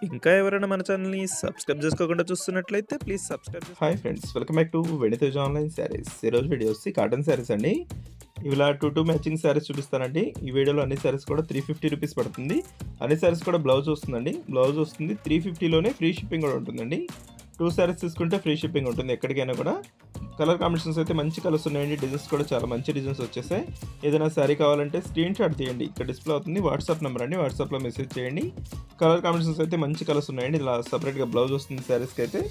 ఇంకా ఎవరైనా మన ఛానల్‌ని సబ్స్క్రైబ్ చేసుకోకుండా చూస్తున్నట్లయితే please subscribe hi friends, welcome back to వెనితేజ్ online saris. ఈరోజు వీడియో వచ్చి కాటన్ శారీస్ అండి. ఇలా 2 మ్యాచింగ్ శారీస్ చూపిస్తానండి. ఈ వీడియోలో అన్ని శారీస్ కూడా 350 రూపీస్ పడుతుంది. అన్ని శారీస్ కూడా బ్లౌజ్ వస్తుందండి. బ్లౌజ్ వస్తుంది 350లోనే ఫ్రీ షిప్పింగ్ కూడా ఉంటుందండి. 2 శారీస్ తీసుకుంటే ఫ్రీ షిప్పింగ్ ఉంటుంది ఎక్కడికైనా కూడా. కలర్ కాంబినేషన్స్ అయితే మంచి కలర్స్ ఉన్నాయండి. డిజైన్స్ కూడా చాలా మంచి డిజైన్స్ వచ్చేసాయి. ఏదైనా శారీ కావాలంటే స్క్రీన్ షాట్ తీయండి. ఇక్కడ డిస్ప్లే అవుతుంది వాట్సాప్ నెంబర్ అండి. వాట్సాప్లో మెసేజ్ చేయండి. కలర్ కాంబినేషన్స్ అయితే మంచి కలర్స్ ఉన్నాయండి. ఇలా సపరేట్గా బ్లౌజ్ వస్తుంది శారీస్కి అయితే.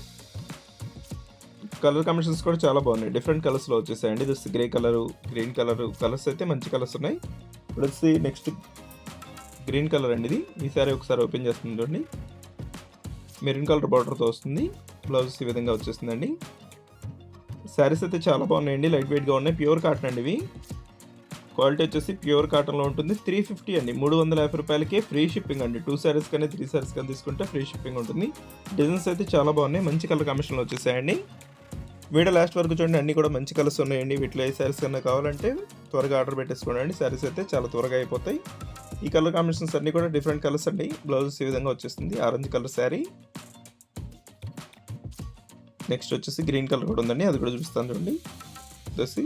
కలర్ కాంబినేషన్స్ కూడా చాలా బాగున్నాయి. డిఫరెంట్ కలర్స్లో వచ్చేసాయండి. ఇది grey colour, green colour, colours అయితే మంచి కలర్స్ ఉన్నాయి. ఇప్పుడు వచ్చి నెక్స్ట్ గ్రీన్ కలర్ అండి. ఈ సారీ ఒకసారి ఓపెన్ చేస్తుంది చూడండి. మెరూన్ కలర్ బార్డర్తో వస్తుంది. బ్లౌజ్ ఈ విధంగా వచ్చేస్తుందండి. శారీస్ అయితే చాలా బాగున్నాయండి. లైట్ వెయిట్గా ఉన్నాయి. ప్యూర్ కాటన్ అండి ఇవి. క్వాలిటీ వచ్చేసి ప్యూర్ కాటన్లో ఉంటుంది. 350 అండి. 350 రూపాయలకే ఫ్రీ షిప్పింగ్ అండి. 2 శారీస్ కానీ 3 శారీస్ కానీ తీసుకుంటే ఫ్రీ షిప్పింగ్ ఉంటుంది. డిజైన్స్ అయితే చాలా బాగున్నాయి. మంచి కలర్ కాంబినేషన్లో వచ్చేసాయండి. వీడియో లాస్ట్ వరకు చూడండి. అన్నీ కూడా మంచి కలర్స్ ఉన్నాయండి. వీటిలో ఏ శారీస్ కన్నా కావాలంటే త్వరగా ఆర్డర్ పెట్టేసుకోండి. శారీస్ అయితే చాలా త్వరగా అయిపోతాయి. ఈ కలర్ కాంబినేషన్స్ అన్నీ కూడా డిఫరెంట్ కలర్స్ అండి. బ్లౌజెస్ ఈ విధంగా వచ్చేస్తుంది. Orange colour sari. నెక్స్ట్ వచ్చేసి గ్రీన్ కలర్ కూడా ఉందండి. అది కూడా చూపిస్తాను చూడండి. ఇది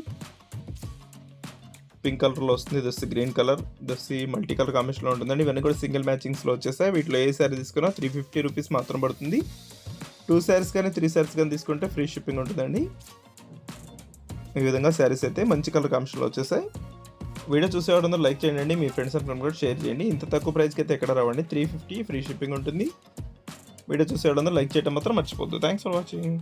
పింక్ కలర్లో వస్తుంది. ఇది గ్రీన్ కలర్. ఇది మల్టీ కలర్ కాంబినేషన్లో ఉంటుందండి. ఇవన్నీ కూడా సింగిల్ మ్యాచింగ్స్లో వచ్చేసాయి. వీటిలో ఏ శారీ తీసుకున్నా 350 రూపీస్ మాత్రం పడుతుంది. 2 శారీస్ కానీ 3 శారీస్ కానీ తీసుకుంటే ఫ్రీ షిప్పింగ్ ఉంటుందండి. ఈ విధంగా శారీస్ అయితే మంచి కలర్ కాంబినేషన్లో వచ్చేసాయి. వీడియో చూసేవాడు లైక్ చేయండి. మీ ఫ్రెండ్స్ అండ్ ఫ్రెండ్స్ కూడా షేర్ చేయండి. ఇంత తక్కువ ప్రైస్కి అయితే ఎక్కడ రావండి. 350 ఫ్రీ షిప్పింగ్ ఉంటుంది. వీడియో చూసేవాడు లైక్ చేయడం మాత్రం మర్చిపోద్దు. Thanks for watching.